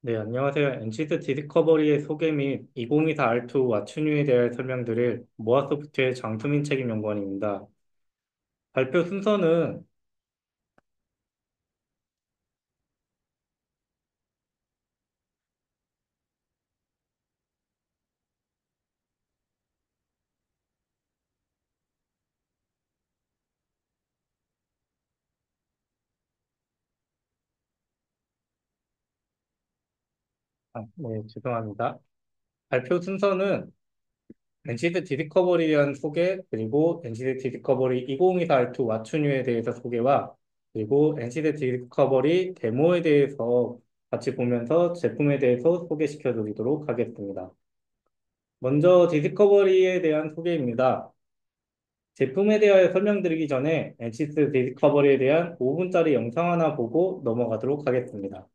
네, 안녕하세요. NCT 디스커버리의 소개 및 2024 R2 왓츠뉴에 대해 설명드릴 모아소프트의 장수민 책임연구원입니다. 발표 순서는 네, 죄송합니다. 발표 순서는 NCT 디스커버리에 대한 소개, 그리고 NCT 디스커버리 2024 R2 왓츠뉴에 대해서 소개와 그리고 NCT 디스커버리 데모에 대해서 같이 보면서 제품에 대해서 소개시켜 드리도록 하겠습니다. 먼저 디스커버리에 대한 소개입니다. 제품에 대하여 설명드리기 전에 NCT 디스커버리에 대한 5분짜리 영상 하나 보고 넘어가도록 하겠습니다.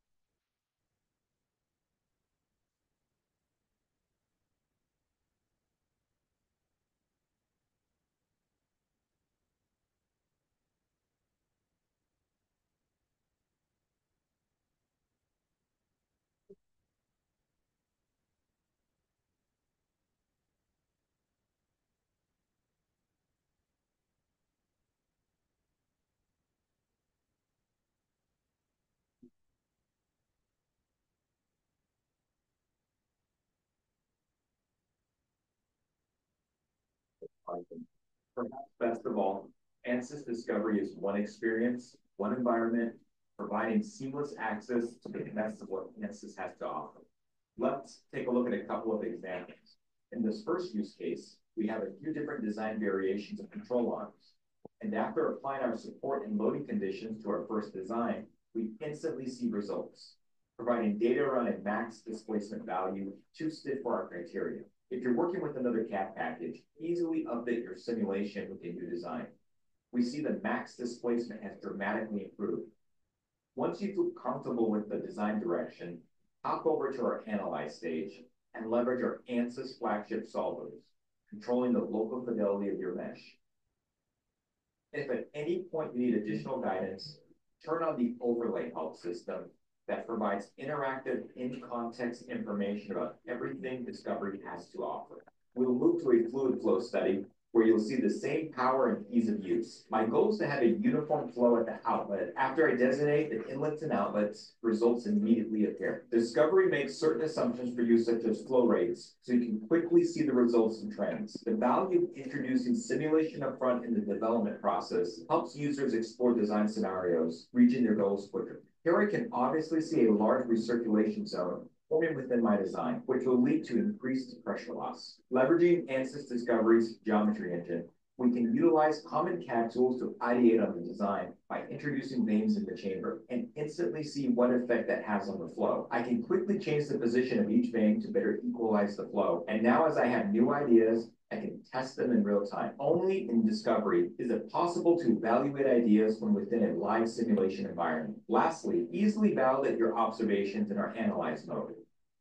Perhaps best of all, ANSYS Discovery is one experience, one environment, providing seamless access to the best of what ANSYS has to offer. Let's take a look at a couple of examples. In this first use case, we have a few different design variations of control arms. And after applying our support and loading conditions to our first design, we instantly see results, providing data around a max displacement value too stiff for our criteria. If you're working with another CAD package, easily update your simulation with a new design. We see the max displacement has dramatically improved. Once you feel comfortable with the design direction, hop over to our Analyze stage and leverage our ANSYS flagship solvers, controlling the local fidelity of your mesh. If at any point you need additional guidance, turn on the Overlay Help system that provides interactive in-context information about everything Discovery has to offer. We'll move to a fluid flow study where you'll see the same power and ease of use. My goal is to have a uniform flow at the outlet. After I designate the inlets and outlets, results immediately appear. Discovery makes certain assumptions for you, such as flow rates, so you can quickly see the results and trends. The value of introducing simulation upfront in the development process helps users explore design scenarios, reaching their goals quicker. Here I can obviously see a large recirculation zone forming within my design, which will lead to increased pressure loss. Leveraging ANSYS Discovery's geometry engine, we can utilize common CAD tools to ideate on the design by introducing vanes in the chamber and instantly see what effect that has on the flow. I can quickly change the position of each vane to better equalize the flow. And now as I have new ideas, I can test them in real time. Only in Discovery is it possible to evaluate ideas from within a live simulation environment. Lastly, easily validate your observations in our Analyze mode,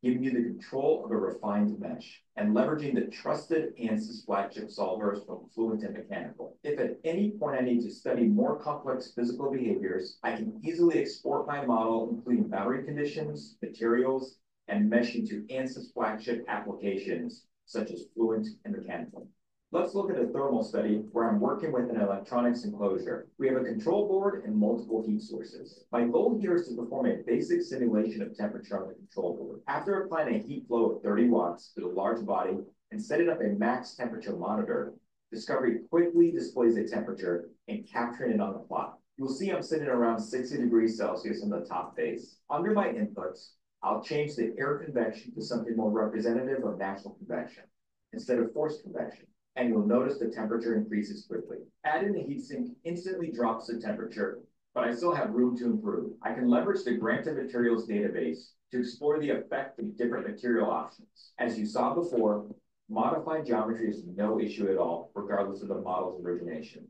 giving you the control of a refined mesh and leveraging the trusted ANSYS flagship solvers from Fluent and Mechanical. If at any point I need to study more complex physical behaviors, I can easily export my model, including boundary conditions, materials, and mesh into ANSYS flagship applications such as Fluent and Mechanical. Let's look at a thermal study where I'm working with an electronics enclosure. We have a control board and multiple heat sources. My goal here is to perform a basic simulation of temperature on the control board. After applying a heat flow of 30 watts to the large body and setting up a max temperature monitor, Discovery quickly displays a temperature and capturing it on the plot. You'll see I'm sitting around 60 degrees Celsius on the top face. Under my inputs, I'll change the air convection to something more representative of natural convection instead of forced convection, and you'll notice the temperature increases quickly. Adding the heatsink instantly drops the temperature, but I still have room to improve. I can leverage the Granted Materials database to explore the effect of different material options. As you saw before, modified geometry is no issue at all, regardless of the model's origination.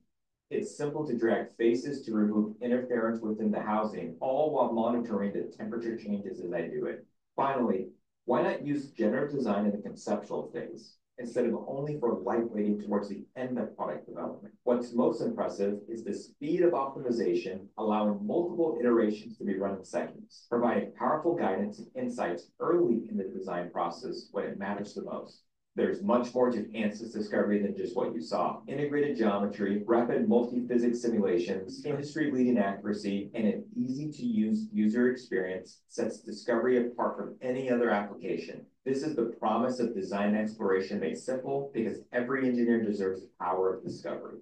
It's simple to drag faces to remove interference within the housing, all while monitoring the temperature changes as I do it. Finally, why not use generative design in the conceptual phase? instead of only for lightweighting towards the end of product development. What's most impressive is the speed of optimization, allowing multiple iterations to be run in seconds, providing powerful guidance and insights early in the design process when it matters the most. There's much more to ANSYS Discovery than just what you saw. Integrated geometry, rapid multi-physics simulations, industry-leading accuracy, and an easy-to-use user experience sets Discovery apart from any other application. This is the promise of design exploration made simple because every engineer deserves the power of discovery.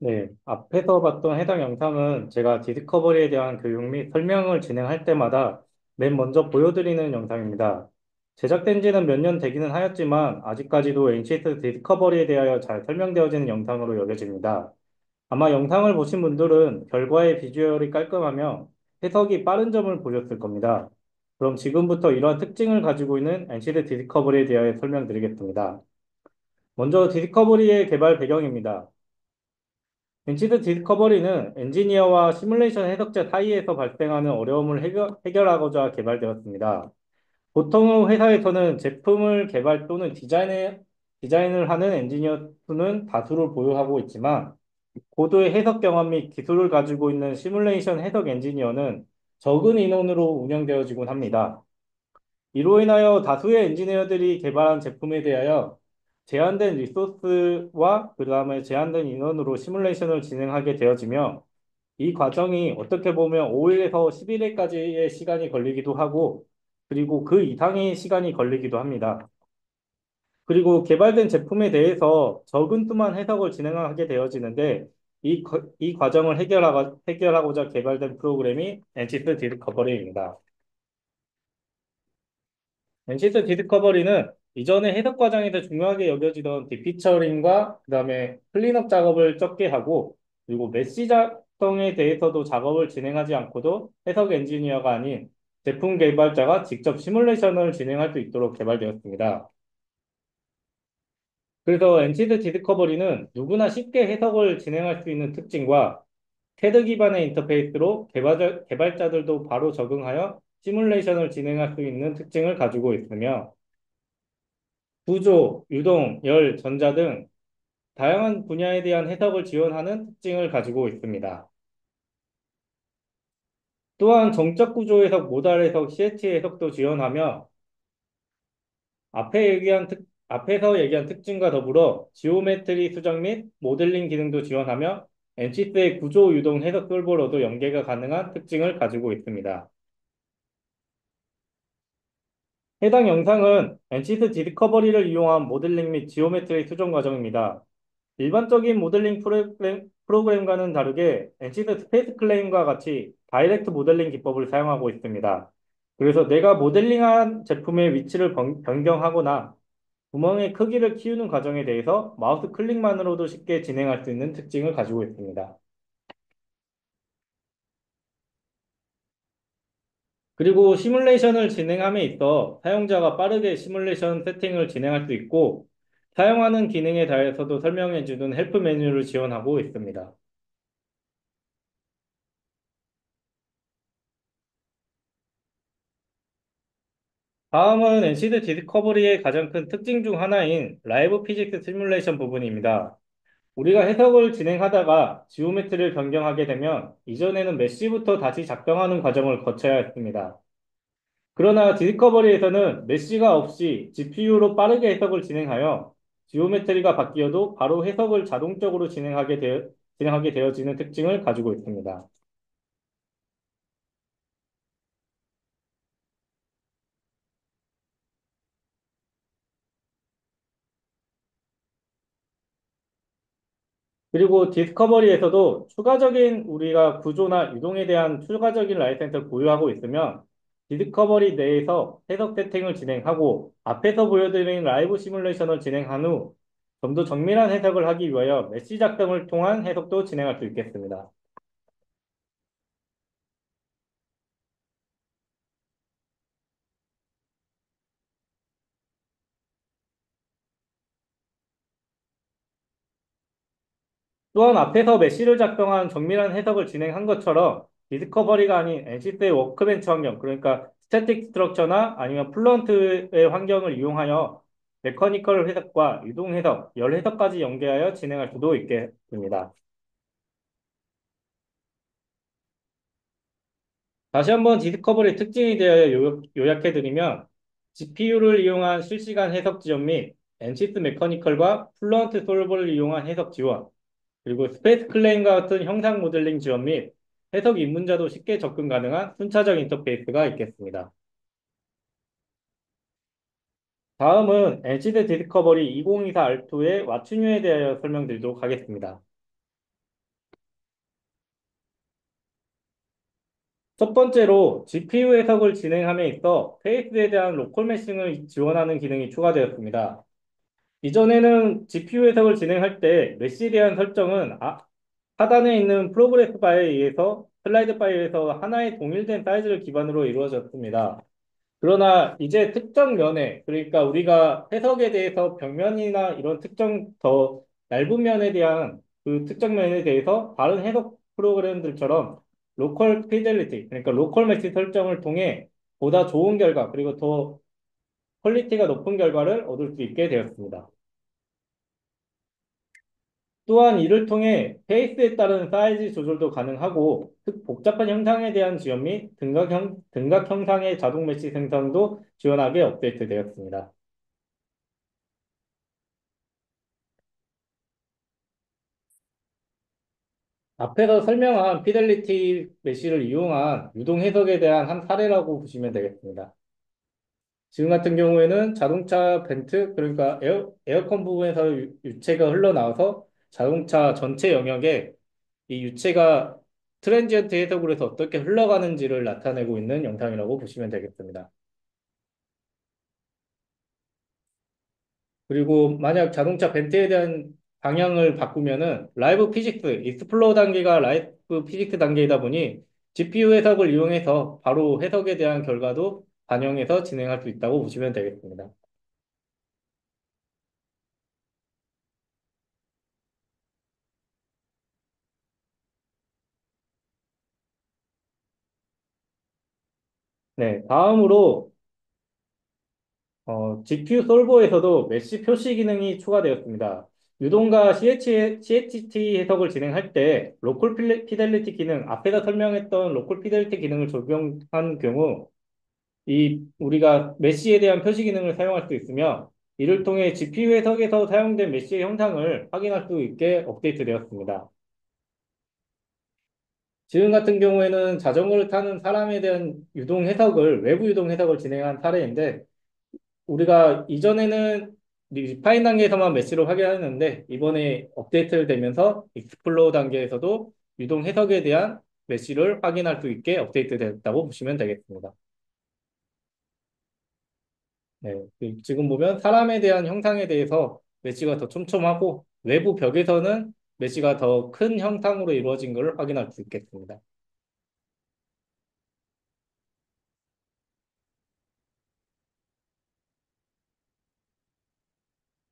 네, 앞에서 봤던 해당 영상은 제가 디스커버리에 대한 교육 및 설명을 진행할 때마다 맨 먼저 보여드리는 영상입니다. 제작된 지는 몇 년 되기는 하였지만 아직까지도 NCS 디스커버리에 대하여 잘 설명되어지는 영상으로 여겨집니다. 아마 영상을 보신 분들은 결과의 비주얼이 깔끔하며 해석이 빠른 점을 보셨을 겁니다. 그럼 지금부터 이러한 특징을 가지고 있는 NCS 디스커버리에 대하여 설명드리겠습니다. 먼저 디스커버리의 개발 배경입니다. 벤치드 디스커버리는 엔지니어와 시뮬레이션 해석자 사이에서 발생하는 어려움을 해결하고자 개발되었습니다. 보통 회사에서는 제품을 개발 또는 디자인을 하는 엔지니어 수는 다수를 보유하고 있지만 고도의 해석 경험 및 기술을 가지고 있는 시뮬레이션 해석 엔지니어는 적은 인원으로 운영되어지곤 합니다. 이로 인하여 다수의 엔지니어들이 개발한 제품에 대하여 제한된 리소스와 그 다음에 제한된 인원으로 시뮬레이션을 진행하게 되어지며 이 과정이 어떻게 보면 5일에서 11일까지의 시간이 걸리기도 하고 그리고 그 이상의 시간이 걸리기도 합니다. 그리고 개발된 제품에 대해서 적은 수만 해석을 진행하게 되어지는데 이 과정을 해결하고자 개발된 프로그램이 엔시스 디스커버리입니다. 엔시스 디스커버리는 이전에 해석 과정에서 중요하게 여겨지던 디피처링과 그다음에 클린업 작업을 적게 하고 그리고 메시 작성에 대해서도 작업을 진행하지 않고도 해석 엔지니어가 아닌 제품 개발자가 직접 시뮬레이션을 진행할 수 있도록 개발되었습니다. 그래서 엔시스 디스커버리는 누구나 쉽게 해석을 진행할 수 있는 특징과 캐드 기반의 인터페이스로 개발자들도 바로 적응하여 시뮬레이션을 진행할 수 있는 특징을 가지고 있으며 구조, 유동, 열, 전자 등 다양한 분야에 대한 해석을 지원하는 특징을 가지고 있습니다. 또한 정적 구조 해석, 모달 해석, CH 해석도 지원하며 앞에서 얘기한 특징과 더불어 지오메트리 수정 및 모델링 기능도 지원하며 엔시스의 구조, 유동, 해석 솔버로도 연계가 가능한 특징을 가지고 있습니다. 해당 영상은 엔시스 디스커버리를 이용한 모델링 및 지오메트리 수정 과정입니다. 일반적인 모델링 프로그램과는 다르게 NCT 스페이스 클레임과 같이 다이렉트 모델링 기법을 사용하고 있습니다. 그래서 내가 모델링한 제품의 위치를 변경하거나 구멍의 크기를 키우는 과정에 대해서 마우스 클릭만으로도 쉽게 진행할 수 있는 특징을 가지고 있습니다. 그리고 시뮬레이션을 진행함에 있어 사용자가 빠르게 시뮬레이션 세팅을 진행할 수 있고 사용하는 기능에 대해서도 설명해주는 헬프 메뉴를 지원하고 있습니다. 다음은 NCT 디스커버리의 가장 큰 특징 중 하나인 라이브 피직스 시뮬레이션 부분입니다. 우리가 해석을 진행하다가 지오메트리를 변경하게 되면 이전에는 메쉬부터 다시 작성하는 과정을 거쳐야 했습니다. 그러나 디스커버리에서는 메쉬가 없이 GPU로 빠르게 해석을 진행하여 지오메트리가 바뀌어도 바로 해석을 자동적으로 진행하게 되어지는 특징을 가지고 있습니다. 그리고 디스커버리에서도 추가적인 우리가 구조나 유동에 대한 추가적인 라이센스를 보유하고 있으면 디스커버리 내에서 해석 세팅을 진행하고 앞에서 보여드린 라이브 시뮬레이션을 진행한 후 좀 더 정밀한 해석을 하기 위하여 메시 작성을 통한 해석도 진행할 수 있겠습니다. 또한 앞에서 메시를 작성한 정밀한 해석을 진행한 것처럼 디스커버리가 아닌 NCS의 워크벤치 환경, 그러니까 스태틱 스트럭처나 아니면 플런트의 환경을 이용하여 메커니컬 해석과 유동 해석, 열 해석까지 연계하여 진행할 수도 있겠습니다. 다시 한번 디스커버리 특징에 대하여 요약해드리면 GPU를 이용한 실시간 해석 지원 및 NCS 메커니컬과 플루언트 솔버를 이용한 해석 지원, 그리고 스페이스 클레임과 같은 형상 모델링 지원 및 해석 입문자도 쉽게 접근 가능한 순차적 인터페이스가 있겠습니다. 다음은 NCS 디스커버리 2024 R2의 와춘유에 대하여 설명드리도록 하겠습니다. 첫 번째로 GPU 해석을 진행함에 있어 페이스에 대한 로컬 매싱을 지원하는 기능이 추가되었습니다. 이전에는 GPU 해석을 진행할 때 메시에 대한 설정은 하단에 있는 프로그레스 바에 의해서 슬라이드 파일에서 하나의 동일된 사이즈를 기반으로 이루어졌습니다. 그러나 이제 특정 면에, 그러니까 우리가 해석에 대해서 벽면이나 이런 특정 더 얇은 면에 대한 그 특정 면에 대해서 다른 해석 프로그램들처럼 로컬 피델리티, 그러니까 로컬 매치 설정을 통해 보다 좋은 결과, 그리고 더 퀄리티가 높은 결과를 얻을 수 있게 되었습니다. 또한 이를 통해 페이스에 따른 사이즈 조절도 가능하고 복잡한 형상에 대한 지원 및 등각 형상의 자동 매치 생성도 지원하게 업데이트되었습니다. 앞에서 설명한 피델리티 메쉬를 이용한 유동 해석에 대한 한 사례라고 보시면 되겠습니다. 지금 같은 경우에는 자동차 벤트, 그러니까 에어컨 부분에서 유체가 흘러나와서 자동차 전체 영역에 이 유체가 트랜지언트 해석으로 해서 어떻게 흘러가는지를 나타내고 있는 영상이라고 보시면 되겠습니다. 그리고 만약 자동차 벤트에 대한 방향을 바꾸면은 라이브 피직스, 익스플로어 단계가 라이브 피직스 단계이다 보니 GPU 해석을 이용해서 바로 해석에 대한 결과도 반영해서 진행할 수 있다고 보시면 되겠습니다. 네, 다음으로 GPU 솔버에서도 메시 표시 기능이 추가되었습니다. 유동과 CHT 해석을 진행할 때 로컬 피델리티 기능, 앞에서 설명했던 로컬 피델리티 기능을 적용한 경우 우리가 메시에 대한 표시 기능을 사용할 수 있으며 이를 통해 GPU 해석에서 사용된 메시의 형상을 확인할 수 있게 업데이트되었습니다. 지금 같은 경우에는 자전거를 타는 사람에 대한 외부 유동 해석을 진행한 사례인데 우리가 이전에는 리파인 단계에서만 메시로 확인했는데 이번에 업데이트를 되면서 익스플로어 단계에서도 유동 해석에 대한 메시를 확인할 수 있게 업데이트됐다고 보시면 되겠습니다. 네, 지금 보면 사람에 대한 형상에 대해서 메시가 더 촘촘하고 외부 벽에서는 메시가 더 큰 형상으로 이루어진 것을 확인할 수 있겠습니다.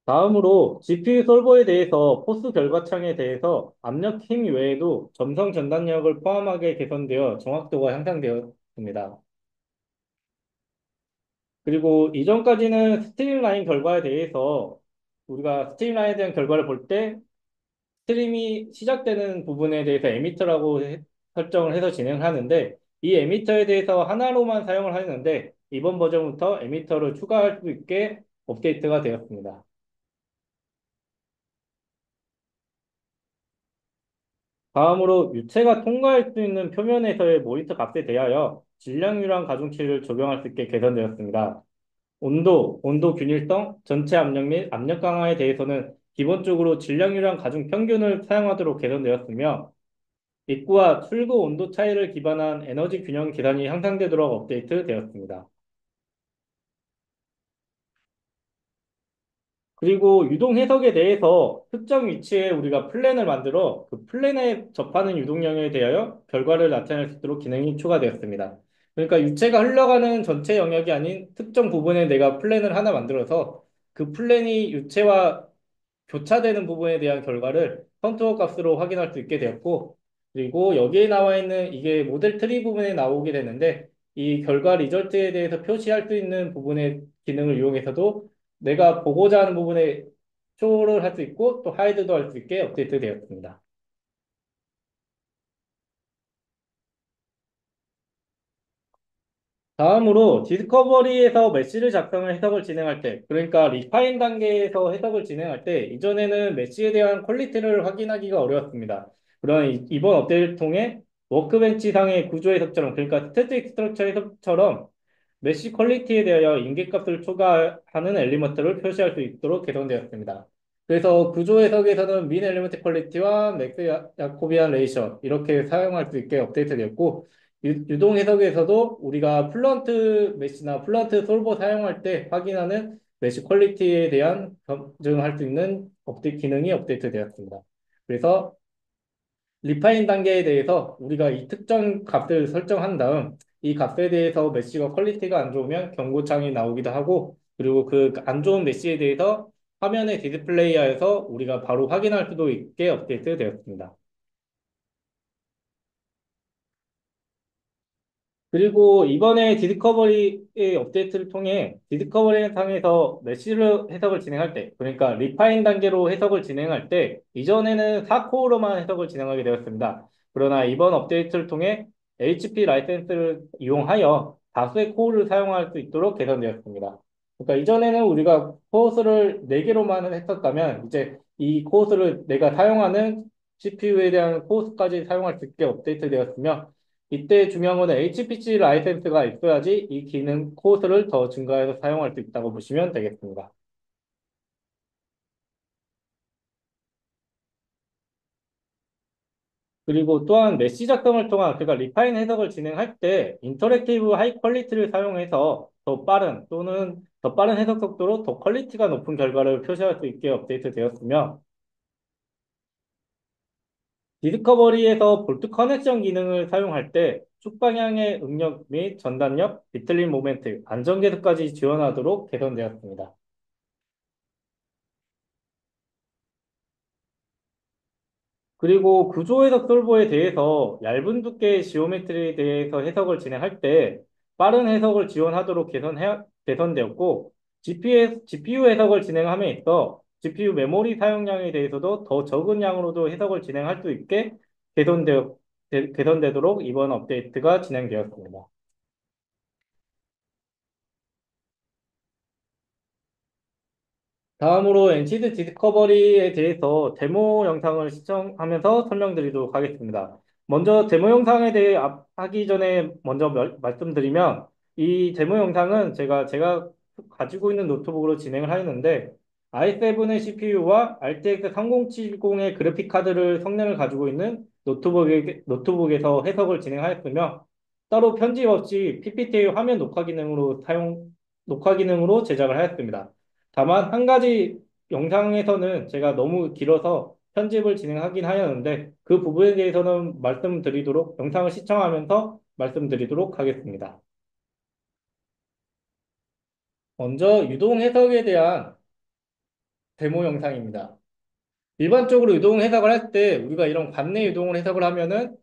다음으로 GPU 솔버에 대해서 포스 결과창에 대해서 압력 힘 외에도 점성 전단력을 포함하게 개선되어 정확도가 향상되었습니다. 그리고 이전까지는 스트림라인 결과에 대해서 우리가 스트림라인에 대한 결과를 볼 때 스트림이 시작되는 부분에 대해서 에미터라고 설정을 해서 진행을 하는데 이 에미터에 대해서 하나로만 사용을 하는데 이번 버전부터 에미터를 추가할 수 있게 업데이트가 되었습니다. 다음으로 유체가 통과할 수 있는 표면에서의 모니터 값에 대하여 질량유랑 가중치를 적용할 수 있게 개선되었습니다. 온도 균일성, 전체 압력 및 압력 강화에 대해서는 기본적으로 질량유랑 가중 평균을 사용하도록 개선되었으며 입구와 출구 온도 차이를 기반한 에너지 균형 계산이 향상되도록 업데이트 되었습니다. 그리고 유동 해석에 대해서 특정 위치에 우리가 플랜을 만들어 그 플랜에 접하는 유동량에 대하여 결과를 나타낼 수 있도록 기능이 추가되었습니다. 그러니까 유체가 흘러가는 전체 영역이 아닌 특정 부분에 내가 플랜을 하나 만들어서 그 플랜이 유체와 교차되는 부분에 대한 결과를 컨투어 값으로 확인할 수 있게 되었고, 그리고 여기에 나와 있는 이게 모델 트리 부분에 나오게 되는데 이 결과 리절트에 대해서 표시할 수 있는 부분의 기능을 이용해서도 내가 보고자 하는 부분에 쇼를 할 수 있고 또 하이드도 할 수 있게 업데이트 되었습니다. 다음으로 디스커버리에서 메시를 작성을 해석을 진행할 때, 그러니까 리파인 단계에서 해석을 진행할 때, 이전에는 메시에 대한 퀄리티를 확인하기가 어려웠습니다. 그러나 이번 업데이트를 통해 워크벤치 상의 구조 해석처럼, 그러니까 스태틱 스트럭처 해석처럼 메시 퀄리티에 대하여 인계값을 초과하는 엘리먼트를 표시할 수 있도록 개선되었습니다. 그래서 구조 해석에서는 민 엘리먼트 퀄리티와 맥스 야코비안 레이션 이렇게 사용할 수 있게 업데이트되었고, 유동 해석에서도 우리가 플런트 메시나 플런트 솔버 사용할 때 확인하는 메시 퀄리티에 대한 검증할 수 있는 업데이트 기능이 업데이트 되었습니다. 그래서 리파인 단계에 대해서 우리가 이 특정 값을 설정한 다음 이 값에 대해서 메시가 퀄리티가 안 좋으면 경고창이 나오기도 하고 그리고 그 안 좋은 메시에 대해서 화면에 디스플레이하여서 우리가 바로 확인할 수도 있게 업데이트 되었습니다. 그리고 이번에 디스커버리의 업데이트를 통해 디스커버리 상에서 메시를 해석을 진행할 때, 그러니까 리파인 단계로 해석을 진행할 때, 이전에는 4코어로만 해석을 진행하게 되었습니다. 그러나 이번 업데이트를 통해 HP 라이센스를 이용하여 다수의 코어를 사용할 수 있도록 개선되었습니다. 그러니까 이전에는 우리가 코어수를 4개로만 했었다면, 이제 이 코어수를 내가 사용하는 CPU에 대한 코어수까지 사용할 수 있게 업데이트 되었으며, 이때 중요한 거는 HPC 라이센스가 있어야지 이 기능 코드를 더 증가해서 사용할 수 있다고 보시면 되겠습니다. 그리고 또한 메시 작성을 통한 그러니까 리파인 해석을 진행할 때 인터랙티브 하이 퀄리티를 사용해서 더 빠른 또는 더 빠른 해석 속도로 더 퀄리티가 높은 결과를 표시할 수 있게 업데이트 되었으며 디스커버리에서 볼트 커넥션 기능을 사용할 때 축방향의 응력 및 전단력, 비틀린 모멘트, 안전계수까지 지원하도록 개선되었습니다. 그리고 구조 해석 솔버에 대해서 얇은 두께의 지오메트리에 대해서 해석을 진행할 때 빠른 해석을 지원하도록 개선되었고 GPU 해석을 진행함에 있어 GPU 메모리 사용량에 대해서도 더 적은 양으로도 해석을 진행할 수 있게 개선되도록 이번 업데이트가 진행되었습니다. 다음으로 엔시드 디스커버리에 대해서 데모 영상을 시청하면서 설명드리도록 하겠습니다. 먼저 데모 영상에 대해 하기 전에 먼저 말씀드리면 이 데모 영상은 제가 가지고 있는 노트북으로 진행을 하였는데 i7의 CPU와 RTX 3070의 그래픽 카드를 성능을 가지고 있는 노트북에서 해석을 진행하였으며 따로 편집 없이 PPT 화면 녹화 기능으로 제작을 하였습니다. 다만 한 가지 영상에서는 제가 너무 길어서 편집을 진행하긴 하였는데 그 부분에 대해서는 영상을 시청하면서 말씀드리도록 하겠습니다. 먼저 유동 해석에 대한 데모 영상입니다. 일반적으로 유동 해석을 할 때 우리가 이런 관내 유동을 해석을 하면은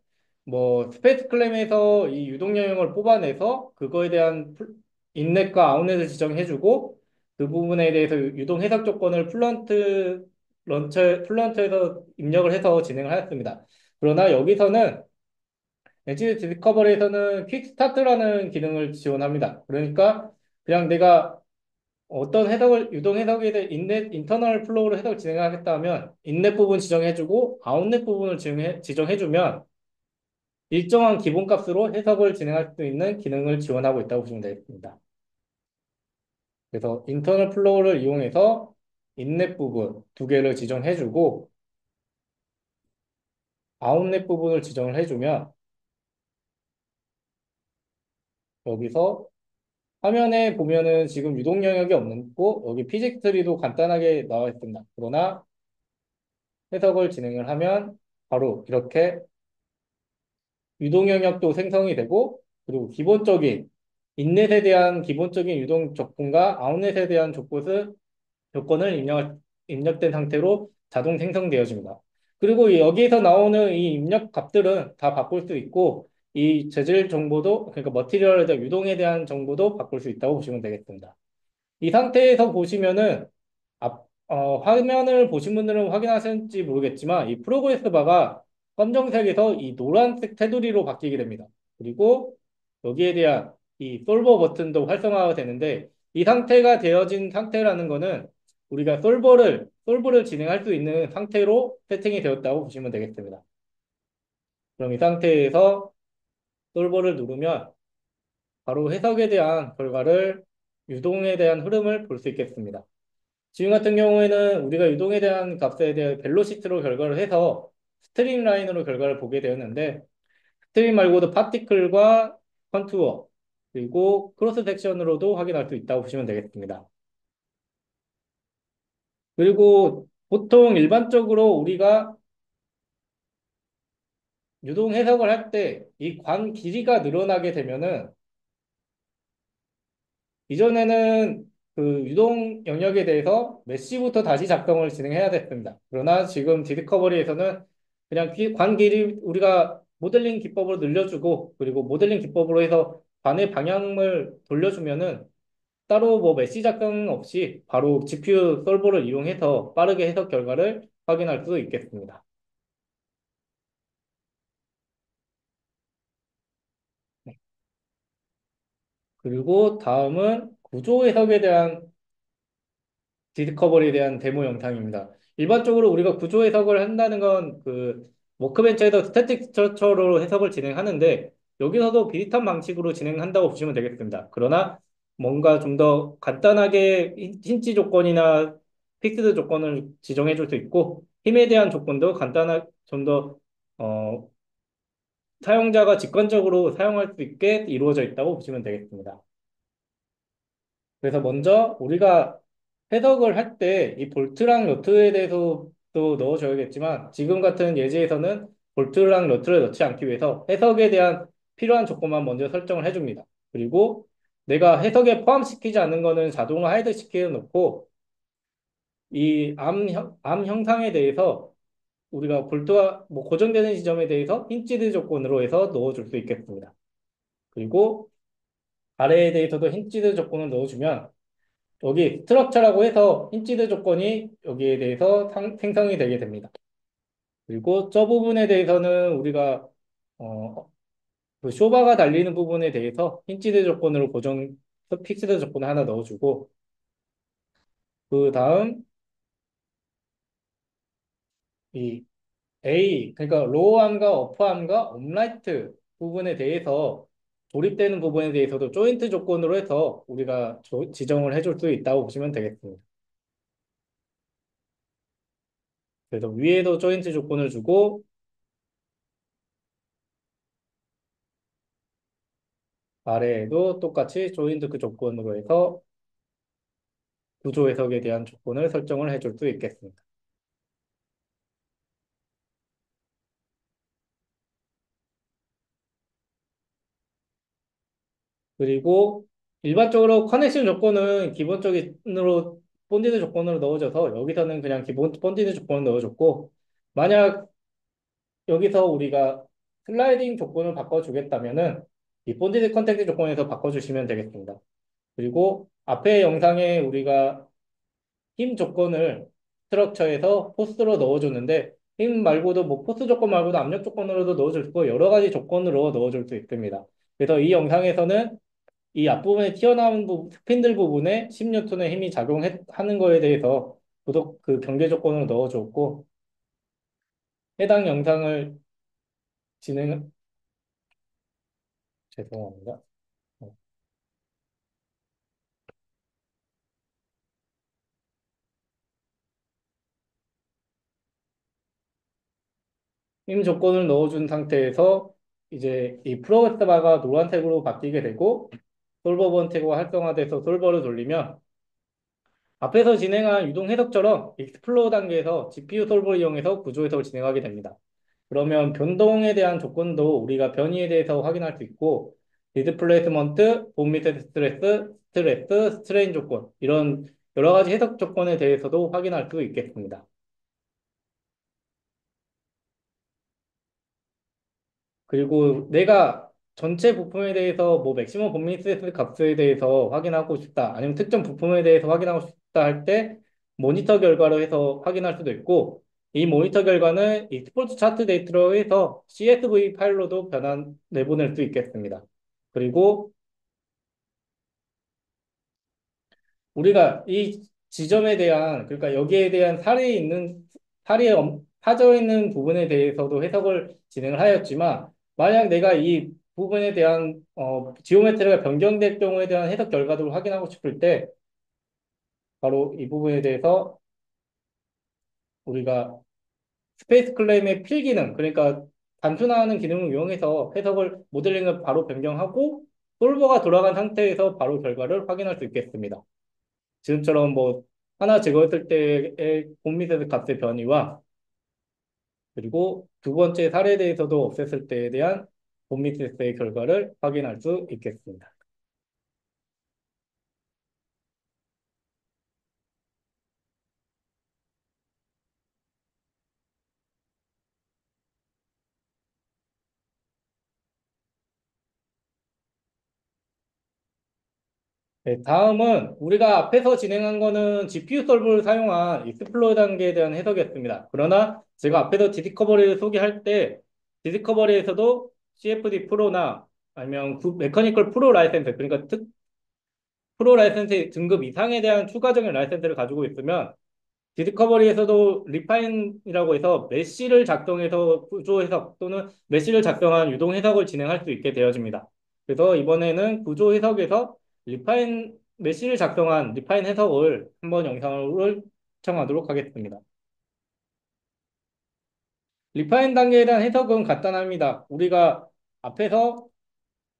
뭐 스페이스 클램에서 이 유동 영역을 뽑아내서 그거에 대한 인넷과 아웃넷을 지정해주고 그 부분에 대해서 유동 해석 조건을 플런트에서 입력을 해서 진행을 하였습니다. 그러나 여기서는 엣지 디스커버리에서는 퀵 스타트라는 기능을 지원합니다. 그러니까 그냥 내가 유동 해석에 대해 인터널 플로우로 해석을 진행하겠다 하면, 인넷 부분 지정해주고, 아웃넷 부분을 지정해주면, 일정한 기본값으로 해석을 진행할 수 있는 기능을 지원하고 있다고 보시면 되겠습니다. 그래서 인터널 플로우를 이용해서 인넷 부분 2개를 지정해주고, 아웃넷 부분을 지정을 해주면, 여기서 화면에 보면은 지금 유동 영역이 없고, 여기 피직 트리도 간단하게 나와 있습니다. 그러나 해석을 진행을 하면 바로 이렇게 유동 영역도 생성이 되고 그리고 기본적인 인넷에 대한 기본적인 유동 조건과 아웃넷에 대한 조건을 입력된 상태로 자동 생성되어집니다. 그리고 여기에서 나오는 이 입력 값들은 다 바꿀 수 있고, 이 재질 정보도, 그러니까 머티리얼에 대한 유동에 대한 정보도 바꿀 수 있다고 보시면 되겠습니다. 이 상태에서 보시면은, 화면을 보신 분들은 확인하셨는지 모르겠지만, 이 프로그레스 바가 검정색에서 이 노란색 테두리로 바뀌게 됩니다. 그리고 여기에 대한 이 솔버 버튼도 활성화가 되는데, 이 상태가 되어진 상태라는 거는 우리가 솔버를 진행할 수 있는 상태로 세팅이 되었다고 보시면 되겠습니다. 그럼 이 상태에서 솔버를 누르면 바로 해석에 대한 결과를, 유동에 대한 흐름을 볼 수 있겠습니다. 지금 같은 경우에는 우리가 유동에 대한 값에 대해 벨로시티로 결과를 해서 스트림 라인으로 결과를 보게 되었는데, 스트림 말고도 파티클과 컨투어, 그리고 크로스 섹션으로도 확인할 수 있다고 보시면 되겠습니다. 그리고 보통 일반적으로 우리가 유동 해석을 할 때 이 관 길이가 늘어나게 되면은, 이전에는 그 유동 영역에 대해서 메쉬부터 다시 작성을 진행해야 됐습니다. 그러나 지금 디스커버리에서는 그냥 관 길이 우리가 모델링 기법으로 늘려주고, 그리고 모델링 기법으로 해서 관의 방향을 돌려주면은 따로 뭐 메쉬 작성 없이 바로 GPU 솔버를 이용해서 빠르게 해석 결과를 확인할 수 있겠습니다. 네. 그리고 다음은 구조 해석에 대한 디스커버리에 대한 데모 영상입니다. 일반적으로 우리가 구조 해석을 한다는 건 그 워크벤치에서 스태틱 스트럭처로 해석을 진행하는데, 여기서도 비슷한 방식으로 진행한다고 보시면 되겠습니다. 그러나 뭔가 좀 더 간단하게 힌지 조건이나 픽스드 조건을 지정해 줄 수 있고, 힘에 대한 조건도 간단하게 좀 더 사용자가 직관적으로 사용할 수 있게 이루어져 있다고 보시면 되겠습니다. 그래서 먼저 우리가 해석을 할 때 이 볼트랑 너트에 대해서도 넣어줘야겠지만, 지금 같은 예제에서는 볼트랑 너트를 넣지 않기 위해서 해석에 대한 필요한 조건만 먼저 설정을 해줍니다. 그리고 내가 해석에 포함시키지 않는 거는 자동으로 하이드 시켜 놓고, 이 암 형상에 대해서 우리가 볼트가 뭐 고정되는 지점에 대해서 힌지드 조건으로 해서 넣어줄 수 있겠습니다. 그리고 아래에 대해서도 힌지드 조건을 넣어주면, 여기 스트럭처라고 해서 힌치드 조건이 여기에 대해서 생성이 되게 됩니다. 그리고 저 부분에 대해서는 우리가 어, 그 쇼바가 달리는 부분에 대해서 힌치드 조건으로 픽스드 조건을 하나 넣어주고, 그 다음 이 그러니까 로우암과 어퍼암과 업라이트 부분에 대해서, 조립되는 부분에 대해서도 조인트 조건으로 해서 우리가 지정을 해줄 수 있다고 보시면 되겠습니다. 그래서 위에도 조인트 조건을 주고, 아래에도 똑같이 조인트 그 조건으로 해서 구조 해석에 대한 조건을 설정을 해줄 수 있겠습니다. 그리고 일반적으로 커넥션 조건은 기본적으로 본디드 조건으로 넣어줘서 여기서는 그냥 기본 본디드 조건을 넣어줬고, 만약 여기서 우리가 슬라이딩 조건을 바꿔주겠다면은 이 본디드 컨택트 조건에서 바꿔주시면 되겠습니다. 그리고 앞에 영상에 우리가 힘 조건을 스트럭처에서 포스로 넣어줬는데, 힘 말고도 뭐 포스 조건 말고도 압력 조건으로도 넣어줄 수 있고 여러 가지 조건으로 넣어줄 수 있습니다. 그래서 이 영상에서는 이 앞부분에 튀어나온 스핀들 부분에 10N의 힘이 작용하는 거에 대해서 그 경계 조건으로 넣어줬고, 해당 영상을 진행, 죄송합니다. 힘 조건을 넣어준 상태에서 이제 이 프로그레스 바가 노란색으로 바뀌게 되고, 솔버 번트가 활성화돼서 솔버를 돌리면 앞에서 진행한 유동 해석처럼 익스플로어 단계에서 GPU 솔버를 이용해서 구조 해석을 진행하게 됩니다. 그러면 변동에 대한 조건도 우리가 변이에 대해서 확인할 수 있고, 디스플레이스먼트, 본 밑에 스트레스, 스트레인 조건, 이런 여러 가지 해석 조건에 대해서도 확인할 수 있겠습니다. 그리고 내가 전체 부품에 대해서 뭐 맥시멈 본미스 값에 대해서 확인하고 싶다. 아니면 특정 부품에 대해서 확인하고 싶다 할 때 모니터 결과로 해서 확인할 수도 있고 이 모니터 결과는 이 스포츠 차트 데이터로 해서 CSV 파일로도 변환 내보낼 수 있겠습니다. 그리고 우리가 이 지점에 대한 그러니까 여기에 대한 사례에 파져 있는 부분에 대해서도 해석을 진행을 하였지만 만약 내가 이 부분에 대한 지오메트리가 변경될 경우에 대한 해석 결과도를 확인하고 싶을 때 바로 이 부분에 대해서 우리가 스페이스 클레임의 필기능 그러니까 단순화하는 기능을 이용해서 해석을 모델링을 바로 변경하고 솔버가 돌아간 상태에서 바로 결과를 확인할 수 있겠습니다. 지금처럼 뭐 하나 제거했을 때의 본미세 값의 변이와 그리고 두 번째 사례에 대해서도 없앴을 때에 대한 본미세의 결과를 확인할 수 있겠습니다. 네, 다음은 우리가 앞에서 진행한 거는 GPU 솔브를 사용한 익스플로어 단계에 대한 해석이었습니다. 그러나 제가 앞에서 디스커버리를 소개할 때 디스커버리에서도 CFD 프로나 아니면 메커니컬 프로 라이센스 그러니까 프로 라이센스 등급 이상에 대한 추가적인 라이센스를 가지고 있으면 디스커버리에서도 리파인이라고 해서 메쉬를 작성해서 구조 해석 또는 메쉬를 작성한 유동 해석을 진행할 수 있게 되어집니다. 그래서 이번에는 구조 해석에서 메쉬를 작성한 리파인 해석을 한번 영상을 시청하도록 하겠습니다. 리파인 단계에 대한 해석은 간단합니다. 우리가 앞에서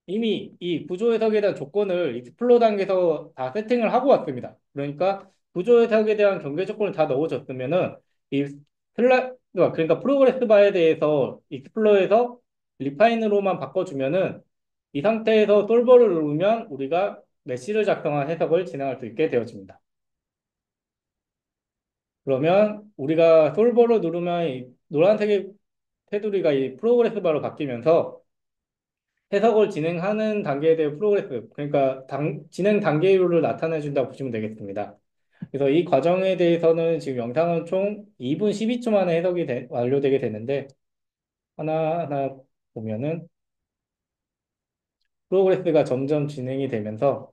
이미 이 구조 해석에 대한 조건을 익스플로 단계에서 다 세팅을 하고 왔습니다. 그러니까 구조 해석에 대한 경계 조건을 다 넣어줬으면은 이 그러니까 프로그레스 바에 대해서 익스플로어에서 리파인으로만 바꿔주면은 이 상태에서 솔버를 누르면 우리가 메시를 작성한 해석을 진행할 수 있게 되어집니다. 그러면 우리가 솔버를 누르면 이 노란색의 테두리가 이 프로그레스 바로 바뀌면서 해석을 진행하는 단계에 대해 프로그레스, 그러니까 진행 단계율을 나타내 준다고 보시면 되겠습니다. 그래서 이 과정에 대해서는 지금 영상은 총 2분 12초 만에 완료되게 되는데 하나하나 보면은 프로그레스가 점점 진행이 되면서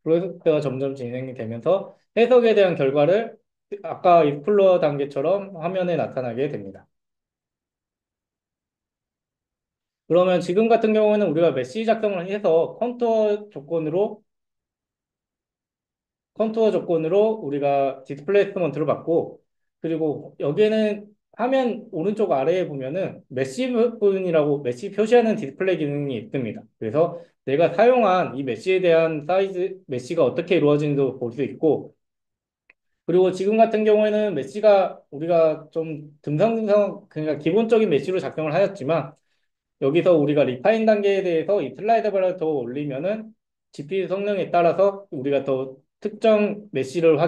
프로젝트가 점점 진행이 되면서 해석에 대한 결과를 아까 익스플로어 단계처럼 화면에 나타나게 됩니다. 그러면 지금 같은 경우에는 우리가 메시 작성을 해서 컨투어 조건으로 우리가 디스플레이스먼트를 받고 그리고 여기에는 화면 오른쪽 아래에 보면은 메시 부분이라고 메시 표시하는 디스플레이 기능이 있습니다. 그래서 내가 사용한 이 메시에 대한 메시가 어떻게 이루어지는지도 볼 수 있고 그리고 지금 같은 경우에는 메시가 우리가 좀 듬성듬성 그러니까 기본적인 메시로 작성을 하였지만 여기서 우리가 리파인 단계에 대해서 이 슬라이드 바를 더 올리면은 GPU 성능에 따라서 우리가 더 특정 메시를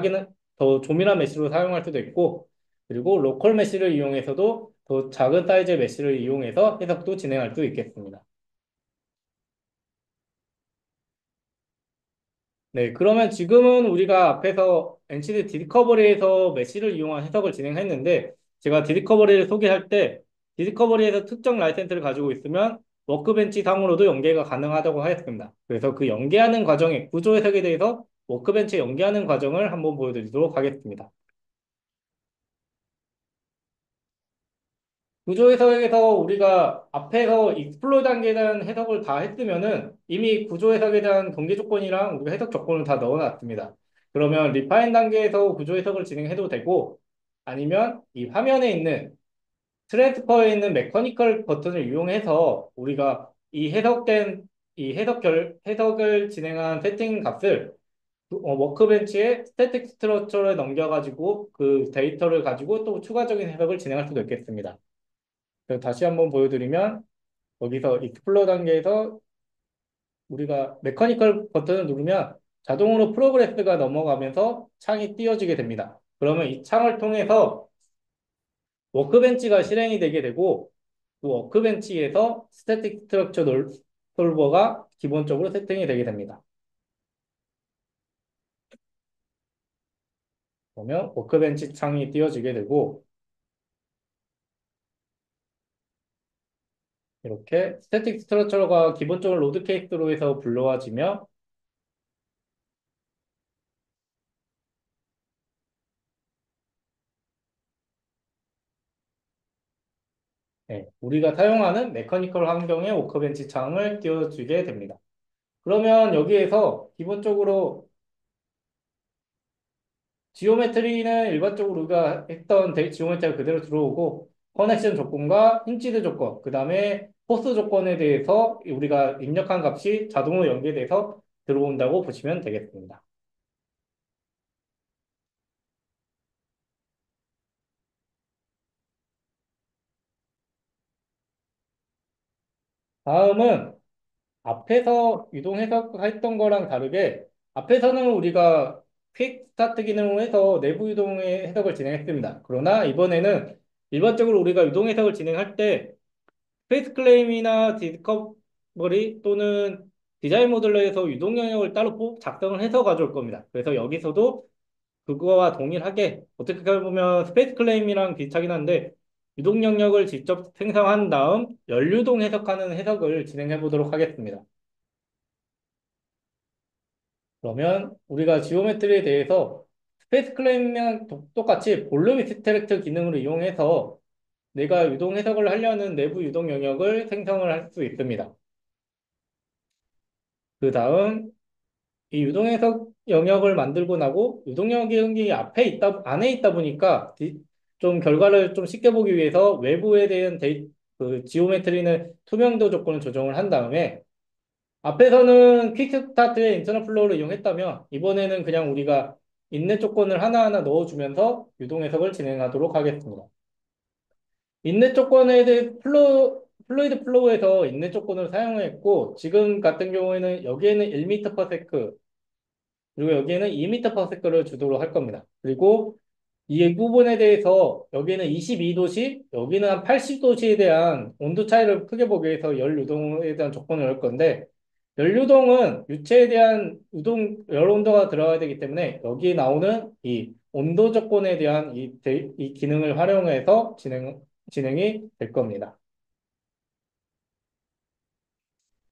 더 조밀한 메시로 사용할 수도 있고 그리고 로컬 메시를 이용해서도 더 작은 사이즈의 메시를 이용해서 해석도 진행할 수 있겠습니다. 네, 그러면 지금은 우리가 앞에서 NCD 디스커버리에서 메시를 이용한 해석을 진행했는데 제가 디스커버리를 소개할 때 디스커버리에서 특정 라이센스를 가지고 있으면 워크벤치 상으로도 연계가 가능하다고 하였습니다. 그래서 그 연계하는 과정의 구조 해석에 대해서 워크벤치 연계하는 과정을 한번 보여드리도록 하겠습니다. 구조 해석에서 우리가 앞에서 익스플로어 단계에 대한 해석을 다 했으면은 이미 구조 해석에 대한 경계 조건이랑 우리가 해석 조건을 다 넣어놨습니다. 그러면 리파인 단계에서 구조 해석을 진행해도 되고 아니면 이 화면에 있는 트랜스퍼에 있는 메커니컬 버튼을 이용해서 우리가 이 해석된 해석을 진행한 세팅 값을 워크벤치에 스태틱 스트러처를 넘겨가지고 그 데이터를 가지고 또 추가적인 해석을 진행할 수도 있겠습니다. 그래서 다시 한번 보여드리면 여기서 익스플로어 단계에서 우리가 메커니컬 버튼을 누르면 자동으로 프로그레스가 넘어가면서 창이 띄워지게 됩니다. 그러면 이 창을 통해서 워크벤치가 실행이 되게 되고 그 워크벤치에서 스태틱 스트럭처 솔버가 기본적으로 세팅이 되게 됩니다. 그러면 워크벤치 창이 띄워지게 되고 이렇게 스태틱 스트럭처가 기본적으로 로드 케이스로 해서 불러와지며 우리가 사용하는 메커니컬 환경의 워크벤치 창을 띄워주게 됩니다. 그러면 여기에서 기본적으로 지오메트리는 일반적으로 우리가 했던 지오메트리가 그대로 들어오고 커넥션 조건과 힌치드 조건, 그 다음에 포스 조건에 대해서 우리가 입력한 값이 자동으로 연계돼서 들어온다고 보시면 되겠습니다. 다음은 앞에서 유동 해석했던 거랑 다르게 앞에서는 우리가 퀵 스타트 기능을 해서 내부 유동의 해석을 진행했습니다. 그러나 이번에는 일반적으로 우리가 유동 해석을 진행할 때 스페이스 클레임이나 디스커버리 또는 디자인 모듈러에서 유동 영역을 따로 작성을 해서 가져올 겁니다. 그래서 여기서도 그거와 동일하게 어떻게 보면 스페이스 클레임이랑 비슷하긴 한데 유동 영역을 직접 생성한 다음 연유동 해석하는 해석을 진행해 보도록 하겠습니다. 그러면 우리가 지오메트리에 대해서 스페이스 클레임이랑 똑같이 볼륨 익스트랙트 기능을 이용해서 내가 유동 해석을 하려는 내부 유동 영역을 생성을 할 수 있습니다. 그 다음 이 유동 해석 영역을 만들고 나고 유동 영역이 안에 있다 보니까 좀 결과를 좀 쉽게 보기 위해서 외부에 대한 그 지오메트리는 투명도 조건을 조정을 한 다음에 앞에서는 퀵스타트의 인터널 플로우를 이용했다면 이번에는 그냥 우리가 인넷 조건을 하나하나 넣어주면서 유동 해석을 진행하도록 하겠습니다. 인넷 조건에 대해 플루이드 플로우에서 인넷 조건을 사용했고 지금 같은 경우에는 여기에는 1m/s 그리고 여기에는 2m/s를 주도록 할 겁니다. 그리고 이 부분에 대해서 여기는 22도씨, 여기는 한 80도씨에 대한 온도 차이를 크게 보기 위해서 열 유동에 대한 조건을 넣을 건데 열 유동은 유체에 대한 열 온도가 들어가야 되기 때문에 여기 나오는 이 온도 조건에 대한 이 기능을 활용해서 진행이 될 겁니다.